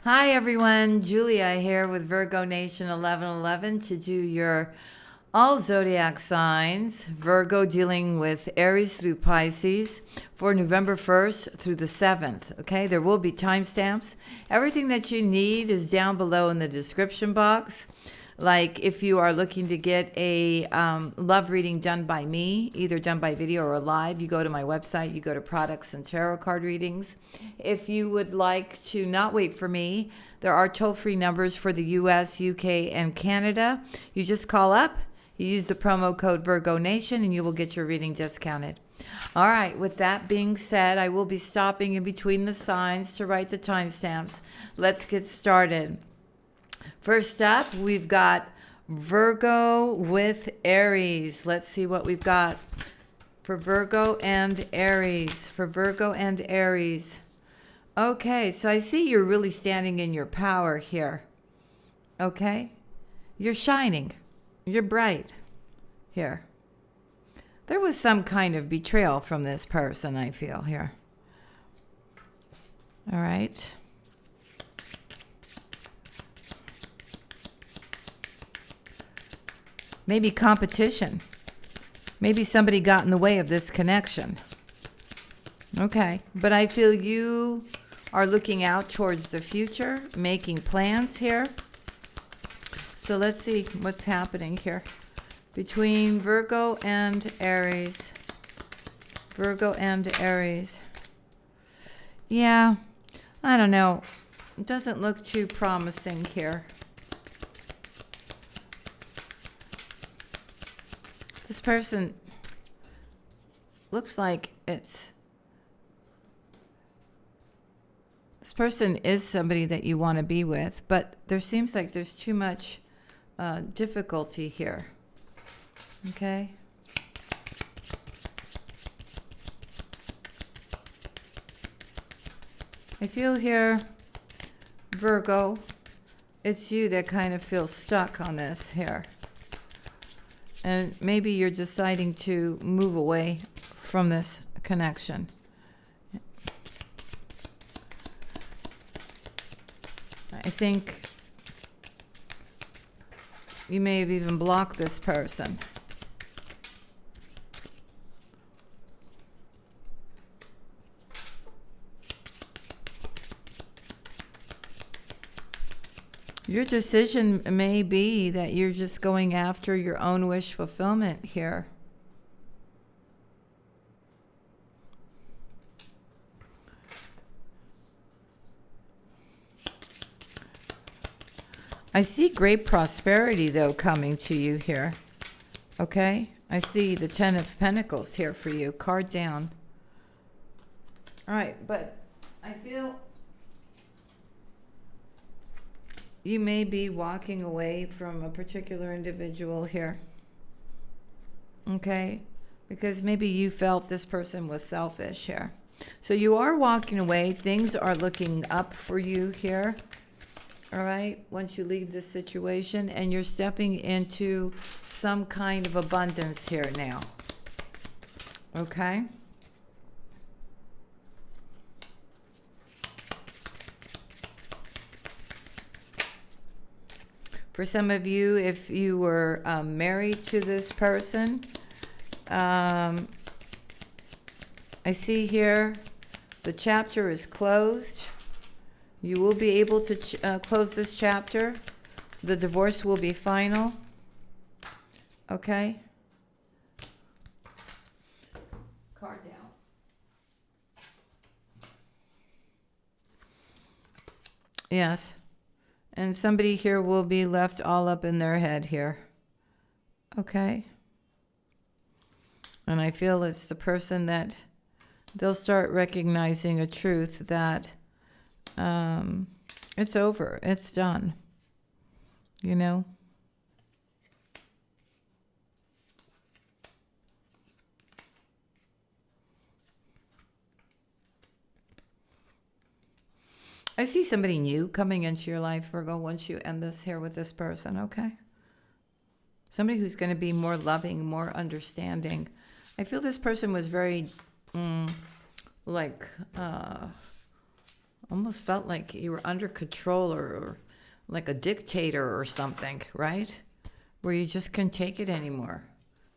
Hi everyone, Julia here with Virgo Nation 1111 to do your all zodiac signs. Virgo dealing with Aries through Pisces for November 1st through the 7th. Okay, there will be timestamps. Everything that you need is down below in the description box. Like if you are looking to get a love reading done by me, either done by video or live, you go to my website, you go to products and tarot card readings. If you would like to not wait for me, there are toll-free numbers for the US, UK, and Canada. You just call up, you use the promo code Virgo Nation, and you will get your reading discounted. All right, with that being said, I will be stopping in between the signs to write the timestamps. Let's get started. First up, we've got Virgo with Aries. Let's see what we've got for Virgo and Aries. For Virgo and Aries. Okay, so I see you're really standing in your power here. Okay? You're shining. You're bright here. There was some kind of betrayal from this person, I feel here. All right. Maybe competition. Maybe somebody got in the way of this connection. Okay, but I feel you are looking out towards the future, making plans here. So let's see what's happening here between Virgo and Aries. Virgo and Aries. Yeah, I don't know. It doesn't look too promising here. This person looks like this person is somebody that you want to be with, but there seems like there's too much difficulty here. Okay. I feel here, Virgo, it's you that kind of feels stuck on this here. And maybe you're deciding to move away from this connection. I think you may have even blocked this person. Your decision may be that you're just going after your own wish fulfillment here. I see great prosperity, though, coming to you here. Okay? I see the Ten of Pentacles here for you. Card down. All right, but I feel you may be walking away from a particular individual here. Okay? Because maybe you felt this person was selfish here. So you are walking away. Things are looking up for you here. All right? Once you leave this situation, and you're stepping into some kind of abundance here now. Okay? For some of you, if you were married to this person, I see here the chapter is closed. You will be able to close this chapter. The divorce will be final. Okay? Card down. Yes. And somebody here will be left all up in their head here. Okay? And I feel it's the person that they'll start recognizing a truth that it's over. It's done. You know? I see somebody new coming into your life, Virgo, once you end this here with this person, okay? Somebody who's going to be more loving, more understanding. I feel this person was very, Almost felt like you were under control or like a dictator or something, right? Where you just couldn't take it anymore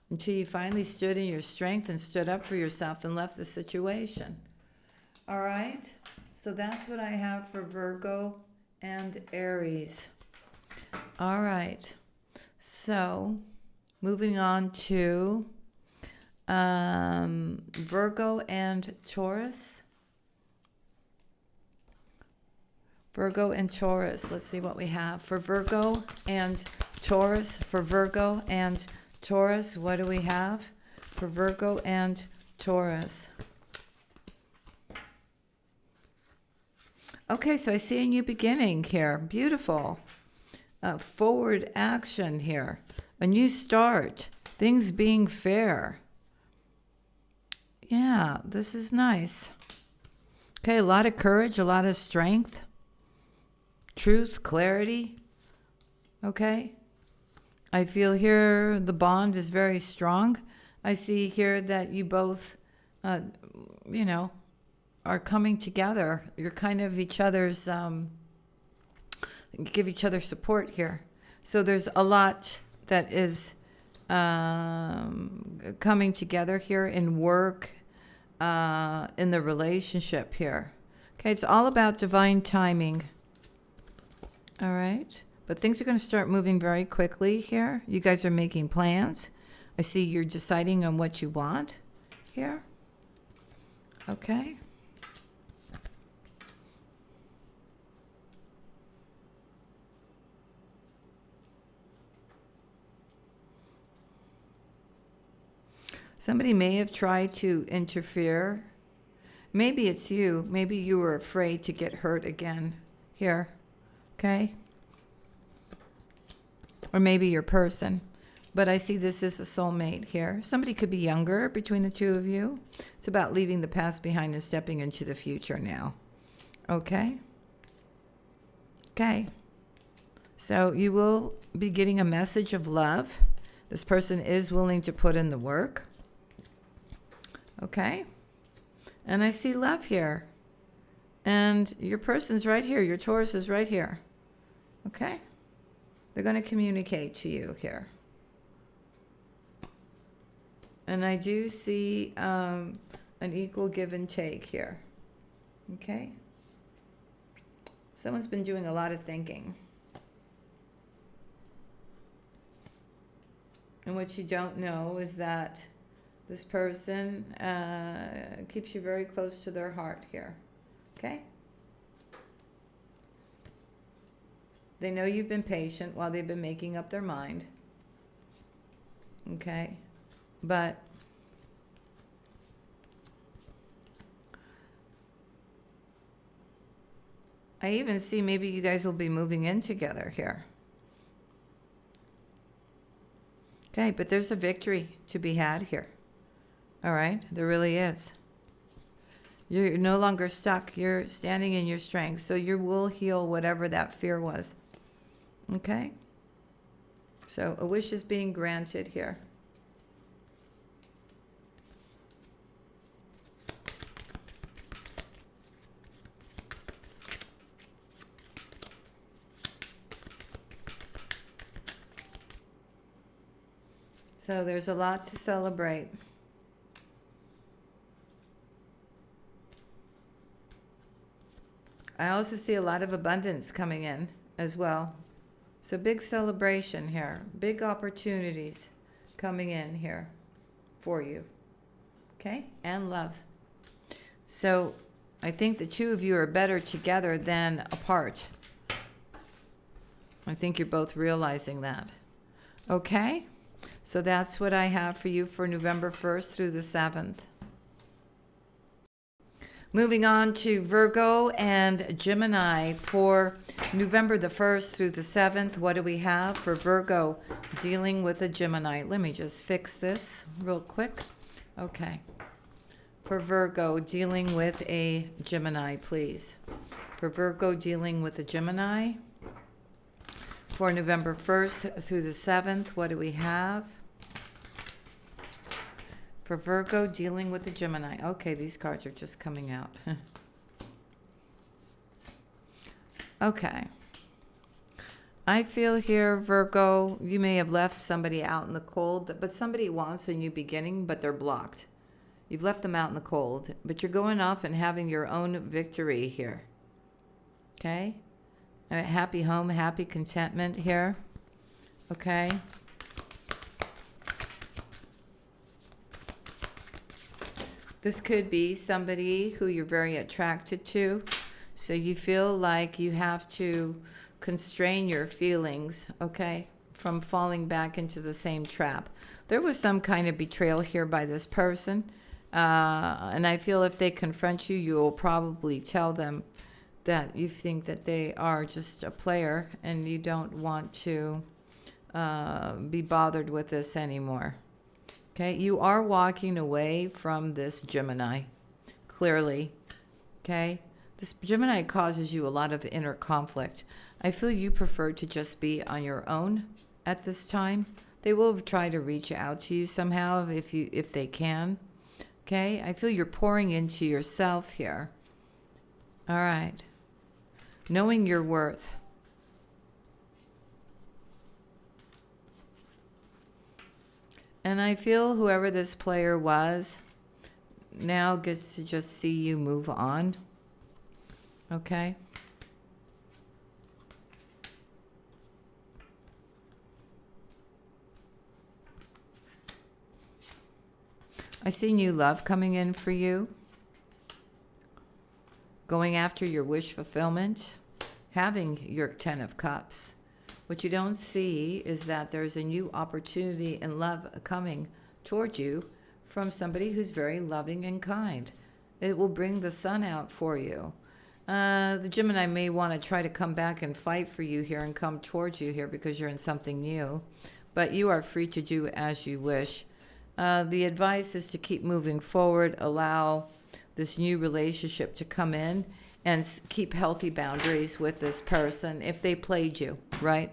until you finally stood in your strength and stood up for yourself and left the situation. All right? So that's what I have for Virgo and Aries. All right. So moving on to Virgo and Taurus. Virgo and Taurus. Let's see what we have for Virgo and Taurus. For Virgo and Taurus, what do we have for Virgo and Taurus? Okay, so I see a new beginning here. Beautiful. Forward action here. A new start. Things being fair. Yeah, this is nice. Okay, a lot of courage, a lot of strength. Truth, clarity. Okay. I feel here the bond is very strong. I see here that you both, are coming together. You're kind of each other's, give each other support here. So there's a lot that is coming together here in work, in the relationship here. Okay, it's all about divine timing. All right. But things are going to start moving very quickly here. You guys are making plans. I see you're deciding on what you want here. Okay. Somebody may have tried to interfere. Maybe it's you. Maybe you were afraid to get hurt again here. Okay? Or maybe your person. But I see this is a soulmate here. Somebody could be younger between the two of you. It's about leaving the past behind and stepping into the future now. Okay? Okay. So you will be getting a message of love. This person is willing to put in the work. Okay? And I see love here. And your person's right here. Your Taurus is right here. Okay? They're going to communicate to you here. And I do see an equal give and take here. Okay? Someone's been doing a lot of thinking. And what you don't know is that this person keeps you very close to their heart here. Okay? They know you've been patient while they've been making up their mind. Okay? But I even see maybe you guys will be moving in together here. Okay, but there's a victory to be had here. All right? There really is. You're no longer stuck. You're standing in your strength. So you will heal whatever that fear was. Okay? So a wish is being granted here. So there's a lot to celebrate. I also see a lot of abundance coming in as well. So big celebration here. Big opportunities coming in here for you. Okay? And love. So I think the two of you are better together than apart. I think you're both realizing that. Okay? So that's what I have for you for November 1st through the 7th. Moving on to Virgo and Gemini for November the 1st through the 7th. What do we have for Virgo dealing with a Gemini? Let me just fix this real quick. Okay. For Virgo dealing with a Gemini, please. For Virgo dealing with a Gemini for November 1st through the 7th, what do we have? For Virgo dealing with a Gemini. Okay, these cards are just coming out. Okay. I feel here, Virgo, you may have left somebody out in the cold, but somebody wants a new beginning, but they're blocked. You've left them out in the cold, but you're going off and having your own victory here. Okay? A happy home, happy contentment here. Okay? This could be somebody who you're very attracted to, so you feel like you have to constrain your feelings, okay, from falling back into the same trap. There was some kind of betrayal here by this person, and I feel if they confront you, you'll probably tell them that you think that they are just a player and you don't want to be bothered with this anymore. Okay, you are walking away from this Gemini, clearly. Okay, this Gemini causes you a lot of inner conflict. I feel you prefer to just be on your own at this time. They will try to reach out to you somehow if they can. Okay, I feel you're pouring into yourself here. All right, knowing your worth. And I feel whoever this player was now gets to just see you move on. Okay? I see new love coming in for you. Going after your wish fulfillment. Having your 10 of Cups. What you don't see is that there's a new opportunity and love coming toward you from somebody who's very loving and kind. It will bring the sun out for you. The Gemini may want to try to come back and fight for you here and come towards you here because you're in something new. But you are free to do as you wish. The advice is to keep moving forward, allow this new relationship to come in, and keep healthy boundaries with this person if they played you, right?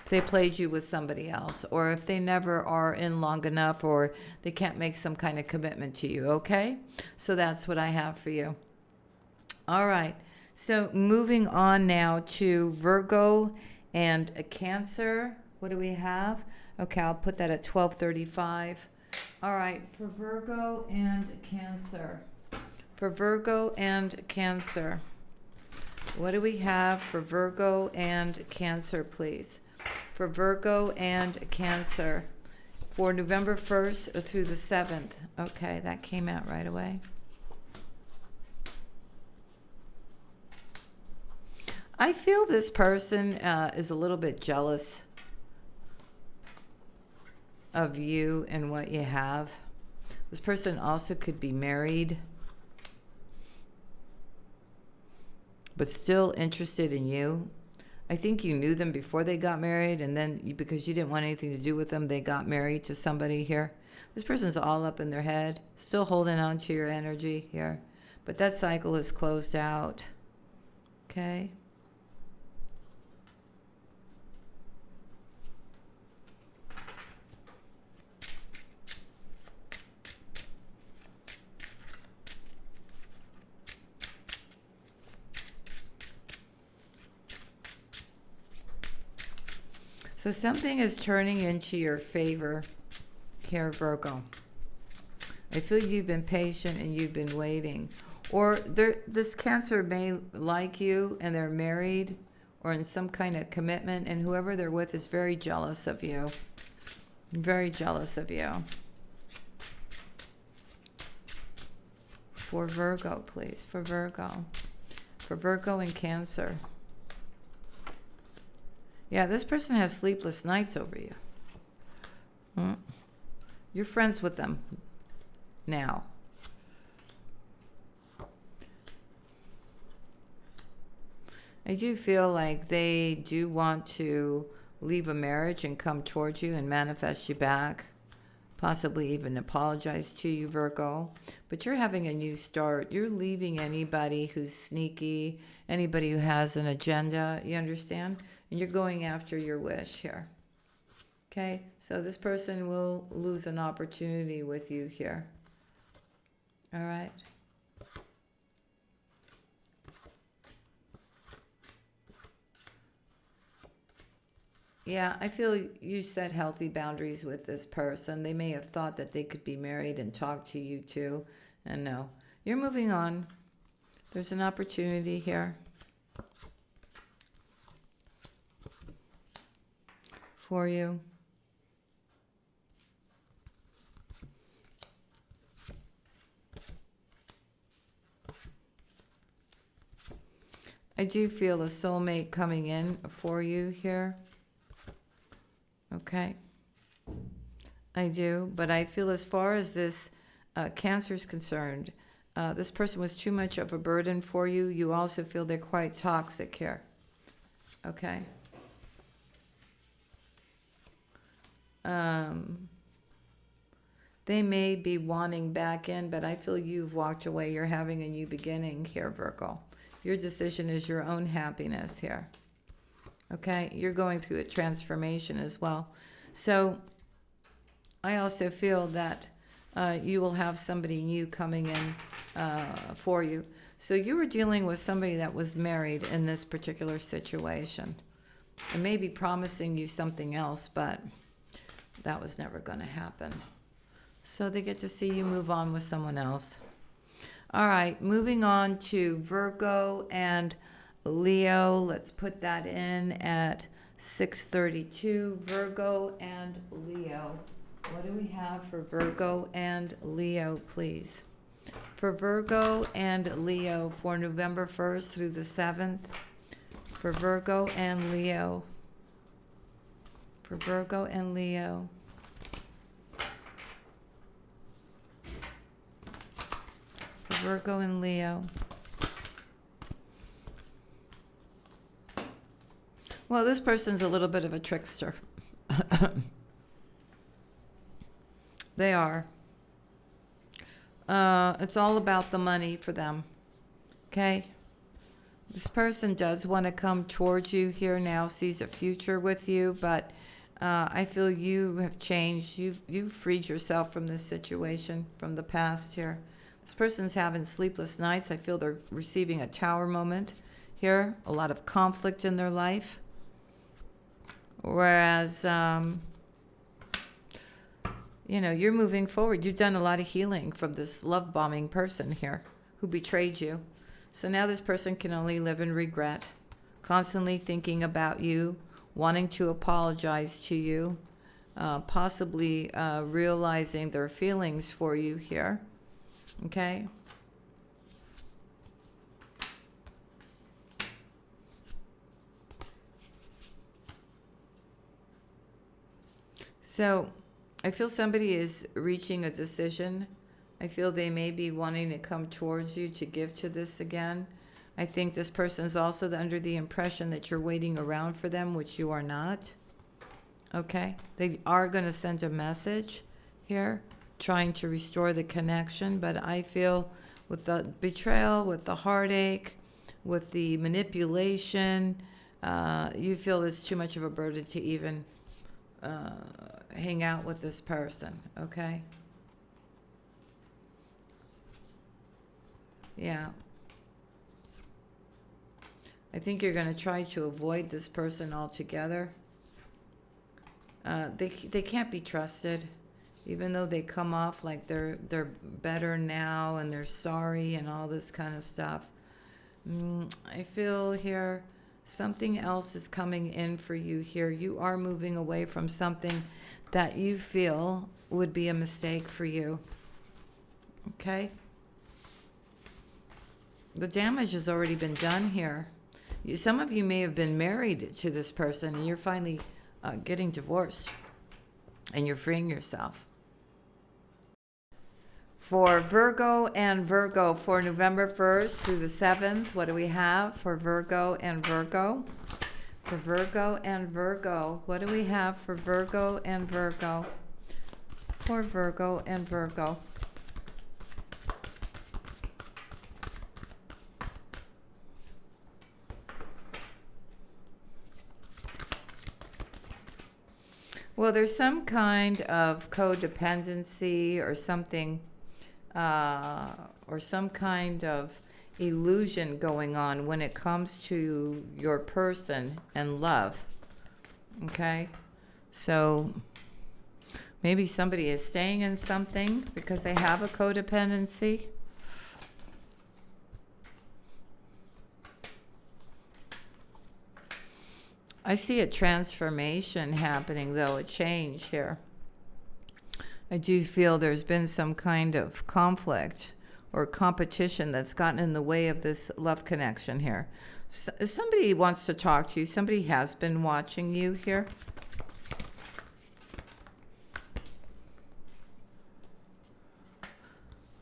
If they played you with somebody else, or if they never are in long enough, or they can't make some kind of commitment to you, okay? So that's what I have for you. All right. So moving on now to Virgo and Cancer. What do we have? Okay, I'll put that at 12:35. All right, for Virgo and Cancer. For Virgo and Cancer. What do we have for Virgo and Cancer, please? For Virgo and Cancer. For November 1st through the 7th. Okay, that came out right away. I feel this person is a little bit jealous of you and what you have. This person also could be married, but still interested in you. I think you knew them before they got married, and then because you didn't want anything to do with them, they got married to somebody here. This person's all up in their head, still holding on to your energy here. But that cycle is closed out. Okay? So something is turning into your favor here, Virgo. I feel you've been patient and you've been waiting. Or this Cancer may like you and they're married or in some kind of commitment, and whoever they're with is very jealous of you. Very jealous of you. For Virgo, please. For Virgo. For Virgo and Cancer. Yeah, this person has sleepless nights over you. You're friends with them now. I do feel like they do want to leave a marriage and come towards you and manifest you back. Possibly even apologize to you, Virgo. But you're having a new start. You're leaving anybody who's sneaky, anybody who has an agenda, you understand? And you're going after your wish here. Okay? So this person will lose an opportunity with you here. All right? Yeah, I feel you set healthy boundaries with this person. They may have thought that they could be married and talk to you too. And no, you're moving on. There's an opportunity here for you. I do feel a soulmate coming in for you here. Okay. I do, but I feel as far as this Cancer is concerned, this person was too much of a burden for you. You also feel they're quite toxic here. Okay. They may be wanting back in, but I feel you've walked away. You're having a new beginning here, Virgo. Your decision is your own happiness here. Okay? You're going through a transformation as well. So I also feel that you will have somebody new coming in for you. So you were dealing with somebody that was married in this particular situation. And maybe promising you something else, but that was never going to happen. So they get to see you move on with someone else. All right, moving on to Virgo and Leo. Let's put that in at 6:32. Virgo and Leo. What do we have for Virgo and Leo, please? For Virgo and Leo for November 1st through the 7th. For Virgo and Leo. For Virgo and Leo. Virgo and Leo. Well, this person's a little bit of a trickster. They are. It's all about the money for them. Okay? This person does want to come towards you here now, sees a future with you, but I feel you have changed. You've freed yourself from this situation, from the past here. This person's having sleepless nights. I feel they're receiving a tower moment here, a lot of conflict in their life. Whereas, you're moving forward. You've done a lot of healing from this love bombing person here who betrayed you. So now this person can only live in regret, constantly thinking about you, wanting to apologize to you, possibly realizing their feelings for you here. Okay? So I feel somebody is reaching a decision. I feel they may be wanting to come towards you to give to this again. I think this person's also under the impression that you're waiting around for them, which you are not. Okay? They are going to send a message here, trying to restore the connection, but I feel with the betrayal, with the heartache, with the manipulation, you feel it's too much of a burden to even hang out with this person, okay? Yeah. I think you're going to try to avoid this person altogether. They can't be trusted. Even though they come off like they're better now and they're sorry and all this kind of stuff. I feel here something else is coming in for you here. You are moving away from something that you feel would be a mistake for you. Okay? The damage has already been done here. Some of you may have been married to this person and you're finally getting divorced and you're freeing yourself. For Virgo and Virgo for November 1st through the 7th, what do we have for Virgo and Virgo? For Virgo and Virgo, what do we have for Virgo and Virgo? For Virgo and Virgo. Well, there's some kind of codependency or something, or some kind of illusion going on when it comes to your person and love. Okay? So maybe somebody is staying in something because they have a codependency. I see a transformation happening, though, a change here. I do feel there's been some kind of conflict or competition that's gotten in the way of this love connection here. Somebody wants to talk to you. Somebody has been watching you here.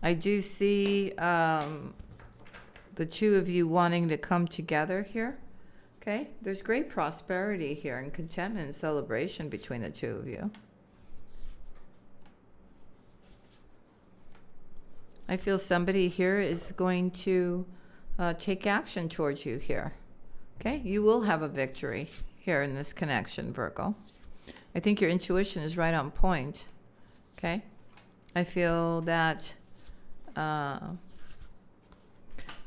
I do see the two of you wanting to come together here. Okay, there's great prosperity here and contentment and celebration between the two of you. I feel somebody here is going to take action towards you here. Okay, you will have a victory here in this connection, Virgo. I think your intuition is right on point. Okay, I feel that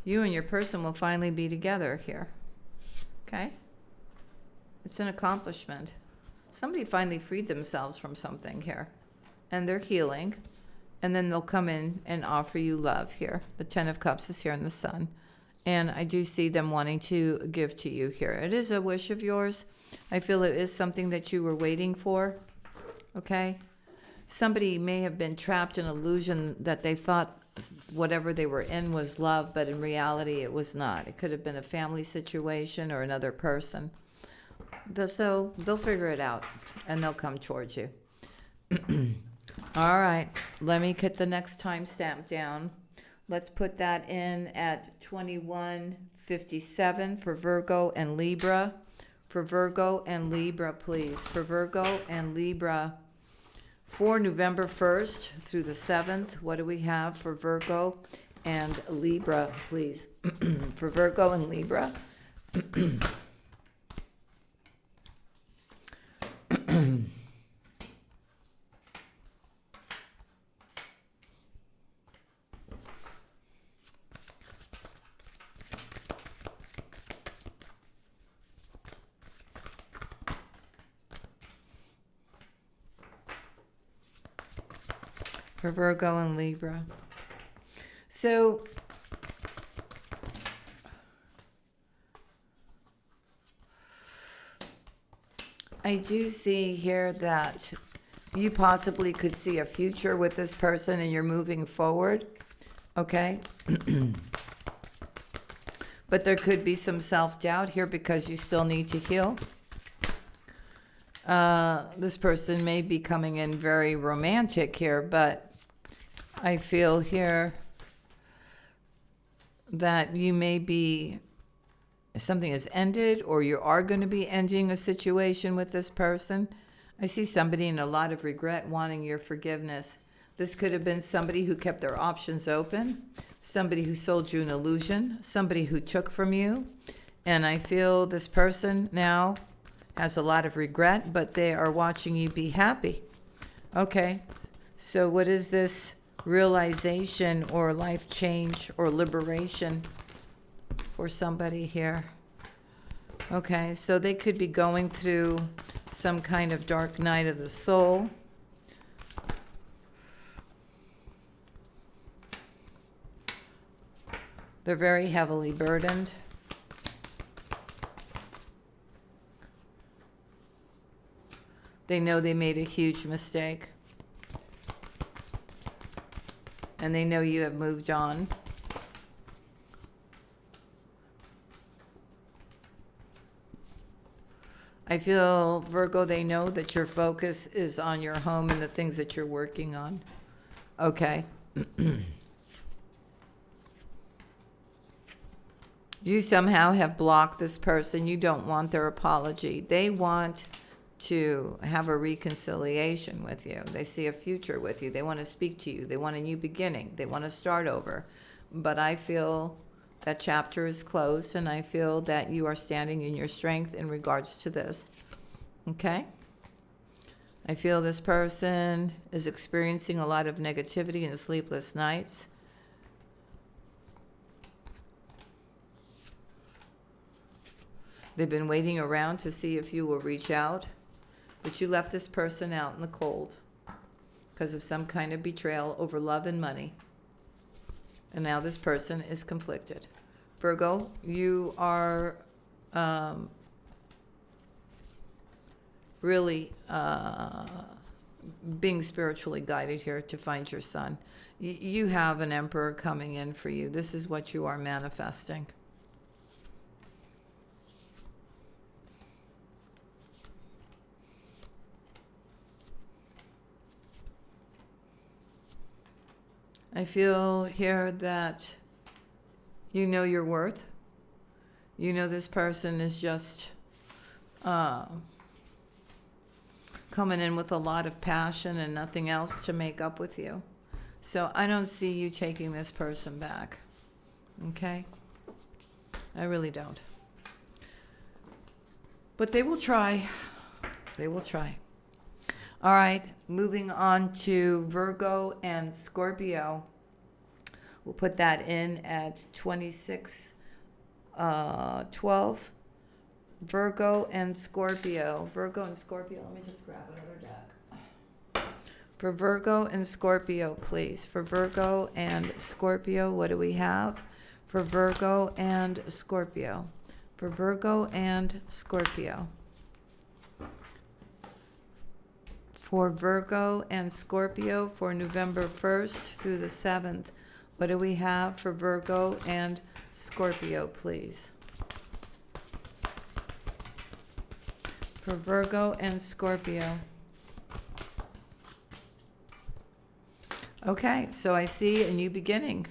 you and your person will finally be together here. Okay? It's an accomplishment. Somebody finally freed themselves from something here. And they're healing. And then they'll come in and offer you love here. The Ten of Cups is here in the Sun. And I do see them wanting to give to you here. It is a wish of yours. I feel it is something that you were waiting for. Okay? Somebody may have been trapped in an illusion that they thought whatever they were in was love, but in reality it was not. It could have been a family situation or another person. So they'll figure it out and they'll come towards you. All right, let me get the next timestamp down. Let's put that in at 21:57 for Virgo and Libra. For Virgo and Libra, please. For Virgo and Libra, for November 1st through the 7th, what do we have for Virgo and Libra, please? For Virgo and Libra. For Virgo and Libra. So I do see here that you possibly could see a future with this person and you're moving forward. Okay? But there could be some self-doubt here because you still need to heal. This person may be coming in very romantic here, but I feel here that you may be, something has ended or you are going to be ending a situation with this person. I see somebody in a lot of regret wanting your forgiveness. This could have been somebody who kept their options open, somebody who sold you an illusion, somebody who took from you. And I feel this person now has a lot of regret, but they are watching you be happy. Okay, so what is this realization or life change or liberation for somebody here? Okay, so they could be going through some kind of dark night of the soul. They're very heavily burdened. They know they made a huge mistake. And they know you have moved on. I feel, Virgo, they know that your focus is on your home and the things that you're working on. Okay. You somehow have blocked this person. You don't want their apology. They want to have a reconciliation with you. They see a future with you. They want to speak to you. They want a new beginning. They want to start over. But I feel that chapter is closed, and I feel that you are standing in your strength in regards to this. Okay? I feel this person is experiencing a lot of negativity and sleepless nights. They've been waiting around to see if you will reach out, but you left this person out in the cold because of some kind of betrayal over love and money. And now this person is conflicted. Virgo, you are really being spiritually guided here to find your son. You have an emperor coming in for you. This is what you are manifesting. I feel here that you know your worth. You know this person is just coming in with a lot of passion and nothing else to make up with you. So I don't see you taking this person back. Okay? I really don't. But they will try. They will try. All right, moving on to Virgo and Scorpio. We'll put that in at 2612. Virgo and Scorpio. Virgo and Scorpio. Let me just grab another deck. For Virgo and Scorpio, please. For Virgo and Scorpio, what do we have? For Virgo and Scorpio. For Virgo and Scorpio. For Virgo and Scorpio for November 1st through the 7th. What do we have for Virgo and Scorpio, please? For Virgo and Scorpio. Okay, so I see a new beginning.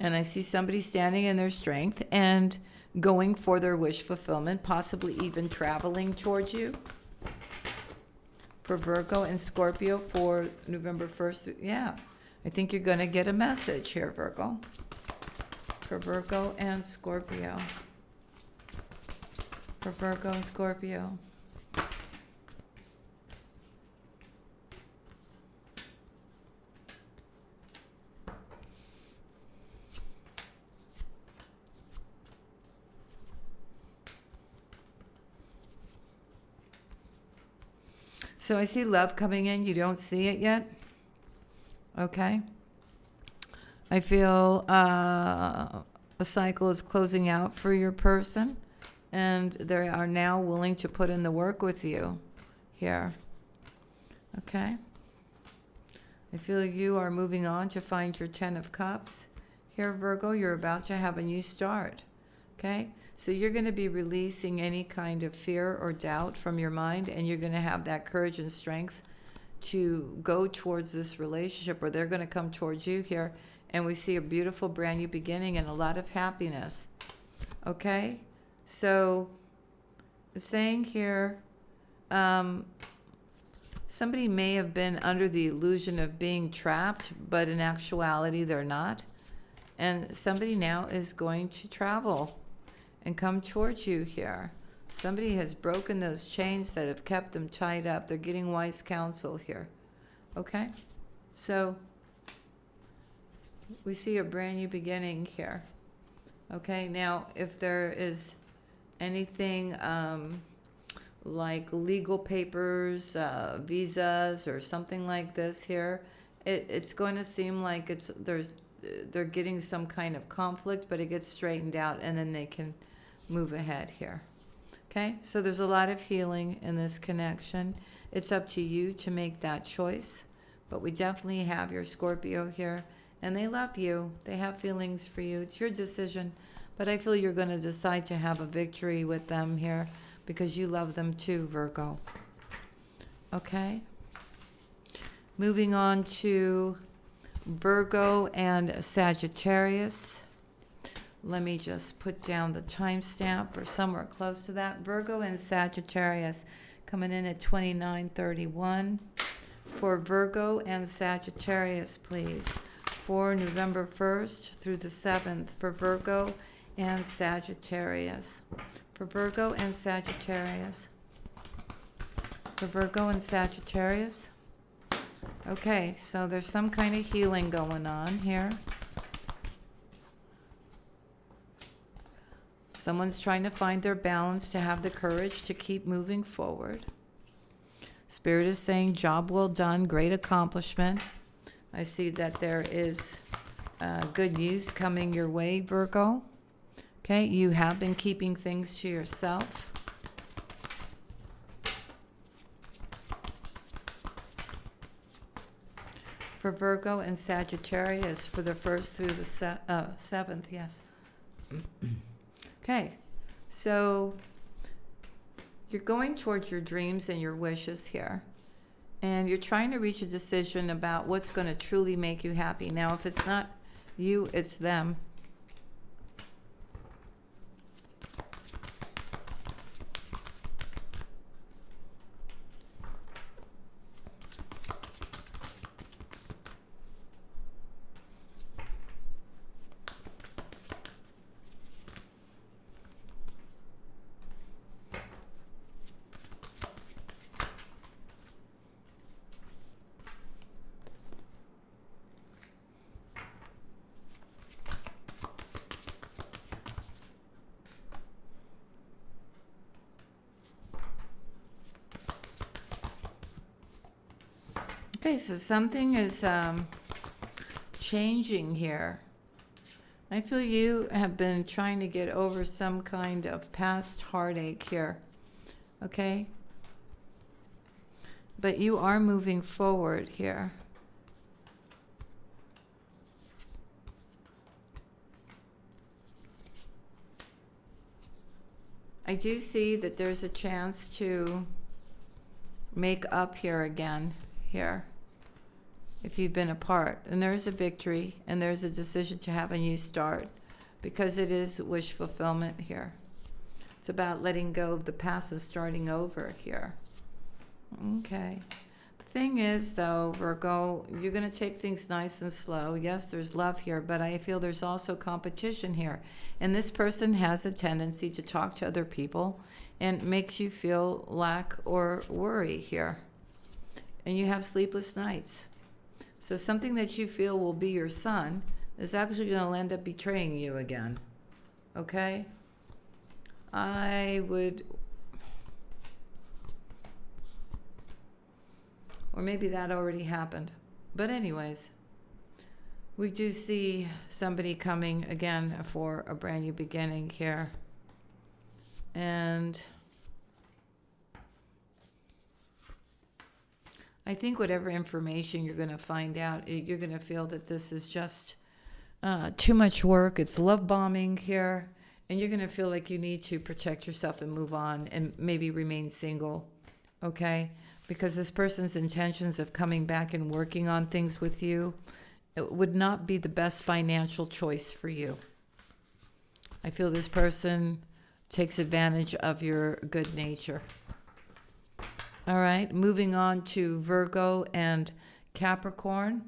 And I see somebody standing in their strength and going for their wish fulfillment, possibly even traveling towards you. For Virgo and Scorpio for November 1st. Yeah, I think you're going to get a message here, Virgo. For Virgo and Scorpio. For Virgo and Scorpio. So I see love coming in. You don't see it yet. Okay. I feel a cycle is closing out for your person, and they are now willing to put in the work with you here. Okay. I feel you are moving on to find your 10 of Cups. Here, Virgo, you're about to have a new start. Okay. So you're going to be releasing any kind of fear or doubt from your mind, and you're going to have that courage and strength to go towards this relationship, or they're going to come towards you here, and we see a beautiful brand new beginning and a lot of happiness. Okay? So saying here, somebody may have been under the illusion of being trapped, but in actuality they're not. And somebody now is going to travel and come towards you here. Somebody has broken those chains that have kept them tied up. They're getting wise counsel here. Okay? So we see a brand new beginning here. Okay? Now, if there is anything like legal papers, visas, or something like this here, it's going to seem like they're getting some kind of conflict, but it gets straightened out, and then they can move ahead here. Okay, so there's a lot of healing in this connection. It's up to you to make that choice, but we definitely have your Scorpio here, and they love you. They have feelings for you. It's your decision, but I feel you're going to decide to have a victory with them here because you love them too, Virgo. Okay, moving on to Virgo and Sagittarius. Let me just put down the timestamp or somewhere close to that. Virgo and Sagittarius coming in at 29:31. For Virgo and Sagittarius, please. For November 1st through the 7th. For Virgo and Sagittarius. For Virgo and Sagittarius. For Virgo and Sagittarius. Okay, so there's some kind of healing going on here. Someone's trying to find their balance, to have the courage to keep moving forward. Spirit is saying job well done, great accomplishment. I see that there is good news coming your way, Virgo. Okay, you have been keeping things to yourself. For Virgo and Sagittarius, for the 1st through the 7th, yes. Okay, so you're going towards your dreams and your wishes here. And you're trying to reach a decision about what's going to truly make you happy. Now, if it's not you, it's them. Okay, so something is changing here. I feel you have been trying to get over some kind of past heartache here. Okay? But you are moving forward here. I do see that there's a chance to make up here again, here, if you've been apart. And there's a victory, and there's a decision to have a new start, because it is wish fulfillment here. It's about letting go of the past and starting over here. Okay. The thing is, though, Virgo, you're going to take things nice and slow. Yes, there's love here, but I feel there's also competition here. And this person has a tendency to talk to other people and makes you feel lack or worry here. And you have sleepless nights. So something that you feel will be your son is actually going to end up betraying you again. Okay? I would... Or maybe that already happened. But anyways, we do see somebody coming again for a brand new beginning here. And I think whatever information you're going to find out, you're going to feel that this is just too much work. It's love bombing here. And you're going to feel like you need to protect yourself and move on and maybe remain single. Okay? Because this person's intentions of coming back and working on things with you, it would not be the best financial choice for you. I feel this person takes advantage of your good nature. All right, moving on to Virgo and Capricorn.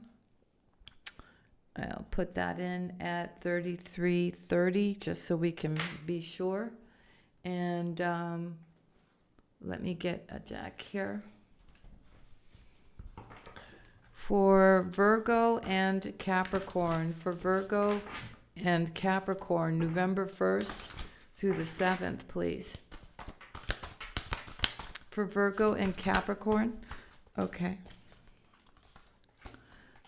I'll put that in at 3330 just so we can be sure. And let me get a deck here. For Virgo and Capricorn, November 1st through the 7th, please. For Virgo and Capricorn, okay.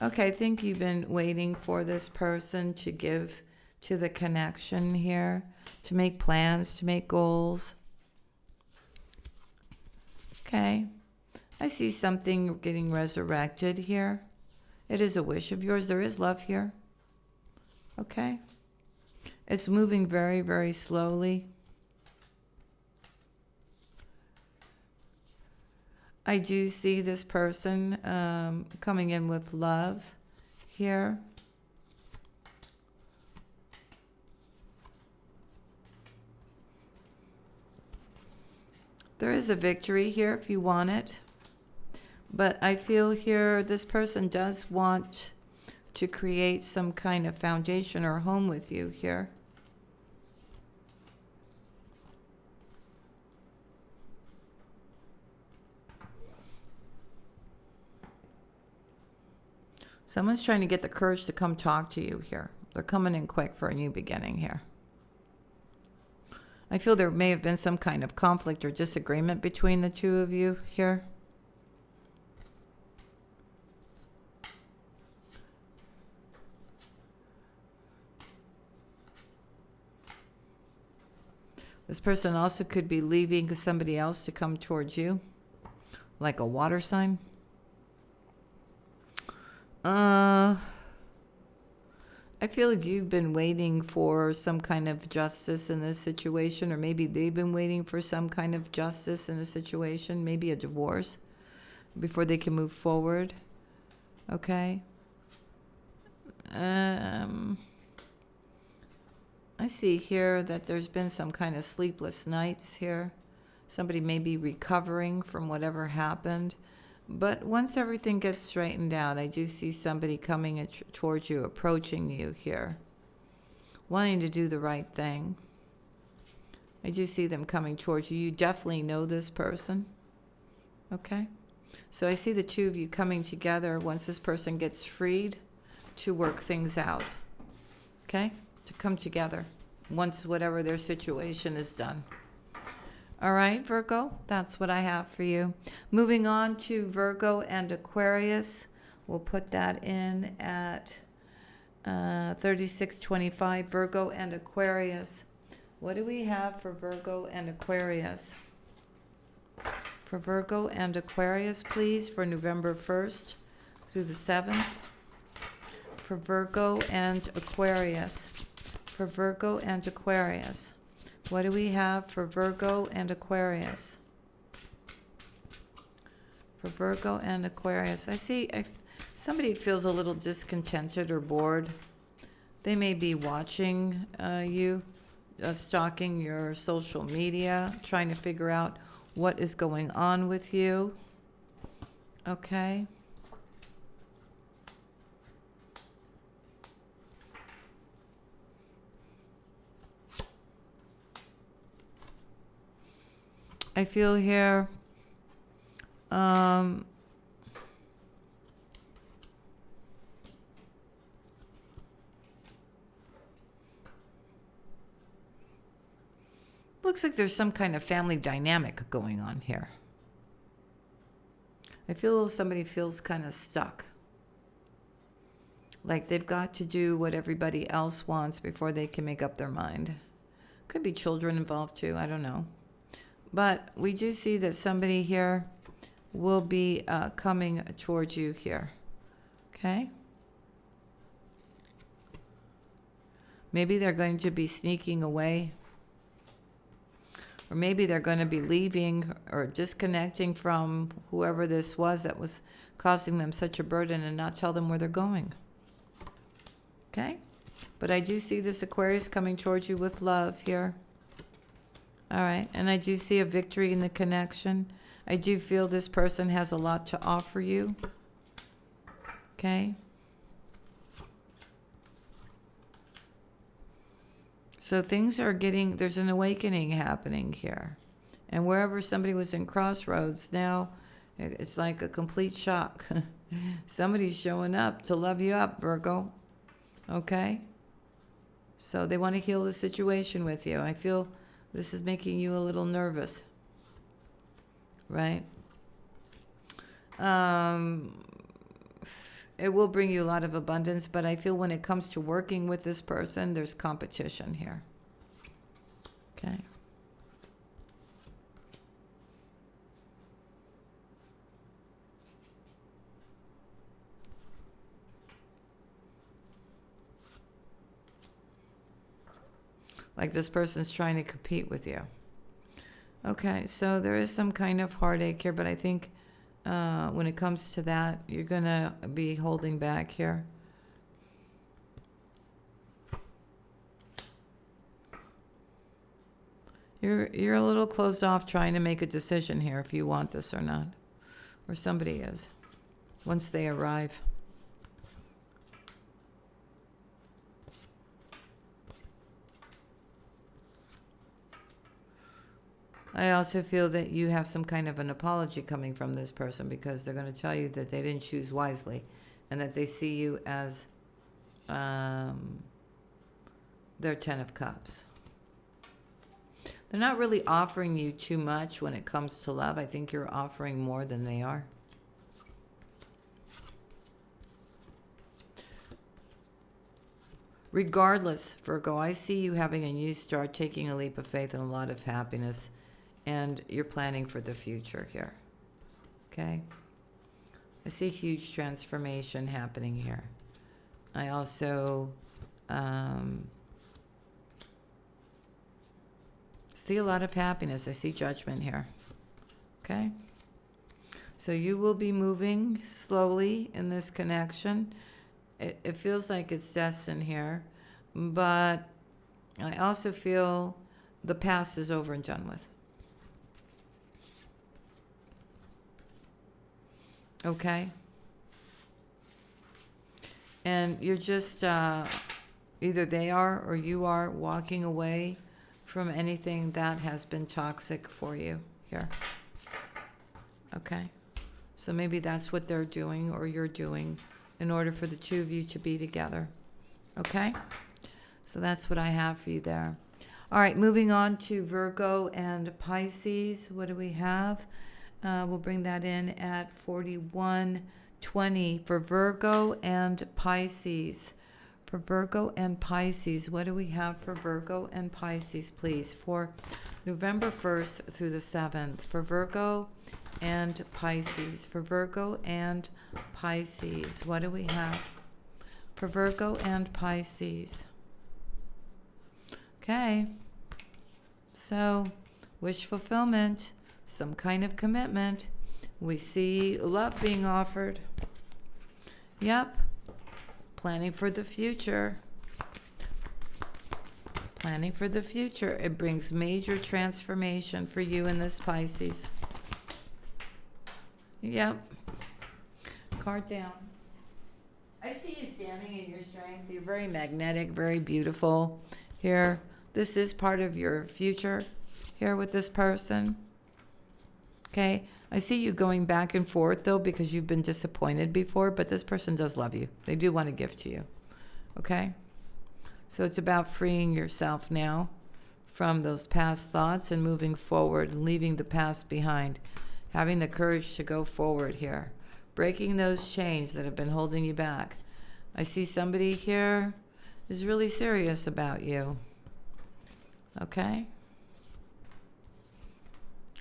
Okay, I think you've been waiting for this person to give to the connection here, to make plans, to make goals. Okay. I see something getting resurrected here. It is a wish of yours. There is love here. Okay? It's moving very, very slowly. I do see this person coming in with love here. There is a victory here if you want it. But I feel here this person does want to create some kind of foundation or home with you here. Someone's trying to get the courage to come talk to you here. They're coming in quick for a new beginning here. I feel there may have been some kind of conflict or disagreement between the two of you here. This person also could be leaving somebody else to come towards you, like a water sign. I feel like you've been waiting for some kind of justice in this situation, or maybe they've been waiting for some kind of justice in a situation, maybe a divorce, before they can move forward. Okay. I see here that there's been some kind of sleepless nights here. Somebody may be recovering from whatever happened. But once everything gets straightened out, I do see somebody coming towards you, approaching you here, wanting to do the right thing. I do see them coming towards you. You definitely know this person. Okay? So I see the two of you coming together once this person gets freed to work things out. Okay? To come together once whatever their situation is done. All right, Virgo, that's what I have for you. Moving on to Virgo and Aquarius. We'll put that in at 3625. Virgo and Aquarius. What do we have for Virgo and Aquarius? For Virgo and Aquarius, please, for November 1st through the 7th. For Virgo and Aquarius. For Virgo and Aquarius. What do we have for Virgo and Aquarius? For Virgo and Aquarius. I see somebody feels a little discontented or bored. They may be watching you, stalking your social media, trying to figure out what is going on with you. Okay. I feel here looks like there's some kind of family dynamic going on here. I feel somebody feels kind of stuck. Like they've got to do what everybody else wants before they can make up their mind. Could be children involved too, I don't know. But we do see that somebody here will be coming towards you here. Okay? Maybe they're going to be sneaking away. Or maybe they're going to be leaving or disconnecting from whoever this was that was causing them such a burden and not tell them where they're going. Okay? But I do see this Aquarius coming towards you with love here. All right, and I do see a victory in the connection. I do feel this person has a lot to offer you. Okay. So things are there's an awakening happening here. And wherever somebody was in crossroads, now it's like a complete shock. Somebody's showing up to love you up, Virgo. Okay? So they want to heal the situation with you. I feel this is making you a little nervous, right? It will bring you a lot of abundance, but I feel when it comes to working with this person, there's competition here. Okay. Like this person's trying to compete with you. Okay, so there is some kind of heartache here, but I think when it comes to that, you're going to be holding back here. You're a little closed off trying to make a decision here if you want this or not. Or somebody is, once they arrive. I also feel that you have some kind of an apology coming from this person because they're going to tell you that they didn't choose wisely and that they see you as their 10 of Cups. They're not really offering you too much when it comes to love. I think you're offering more than they are. Regardless, Virgo, I see you having a new start, taking a leap of faith and a lot of happiness, and you're planning for the future here. Okay? I see huge transformation happening here. I also see a lot of happiness. I see judgment here. Okay? So you will be moving slowly in this connection. It feels like it's destined here, but I also feel the past is over and done with. Okay? And you're just, either they are or you are walking away from anything that has been toxic for you here. Okay? So maybe that's what they're doing or you're doing in order for the two of you to be together. Okay? So that's what I have for you there. All right, moving on to Virgo and Pisces. What do we have? We'll bring that in at 4120 for Virgo and Pisces. For Virgo and Pisces, what do we have for Virgo and Pisces, please? For November 1st through the 7th. For Virgo and Pisces. For Virgo and Pisces, what do we have? For Virgo and Pisces. Okay. So, wish fulfillment. Some kind of commitment. We see love being offered. Yep. Planning for the future. Planning for the future. It brings major transformation for you in this Pisces. Yep. Card down. I see you standing in your strength. You're very magnetic, very beautiful here. This is part of your future here with this person. Okay, I see you going back and forth, though, because you've been disappointed before, but this person does love you. They do want to give to you, okay? So it's about freeing yourself now from those past thoughts and moving forward and leaving the past behind, having the courage to go forward here, breaking those chains that have been holding you back. I see somebody here is really serious about you, okay?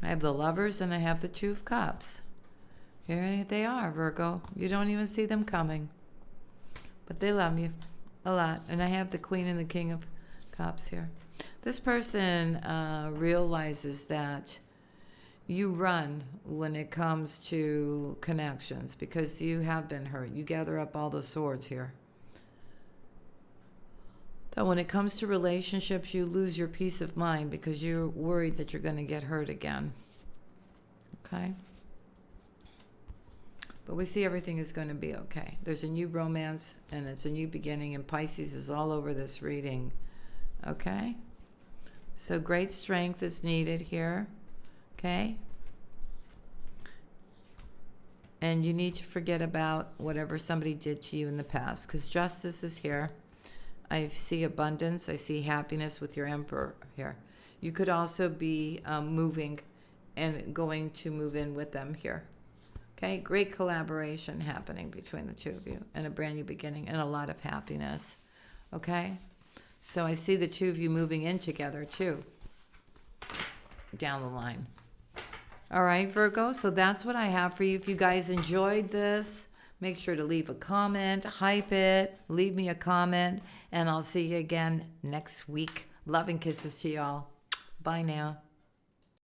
I have the Lovers and I have the Two of Cups. Here they are, Virgo. You don't even see them coming. But they love you a lot. And I have the Queen and the King of Cups here. This person realizes that you run when it comes to connections because you have been hurt. You gather up all the swords here. That when it comes to relationships, you lose your peace of mind because you're worried that you're going to get hurt again. Okay? But we see everything is going to be okay. There's a new romance and it's a new beginning, and Pisces is all over this reading. Okay? So great strength is needed here. Okay? And you need to forget about whatever somebody did to you in the past because justice is here. I see abundance. I see happiness with your Emperor here. You could also be moving and going to move in with them here. Okay, great collaboration happening between the two of you and a brand new beginning and a lot of happiness. Okay, so I see the two of you moving in together too down the line. All right, Virgo, so that's what I have for you. If you guys enjoyed this, make sure to leave a comment, hype it, leave me a comment, and I'll see you again next week. Love and kisses to y'all. Bye now.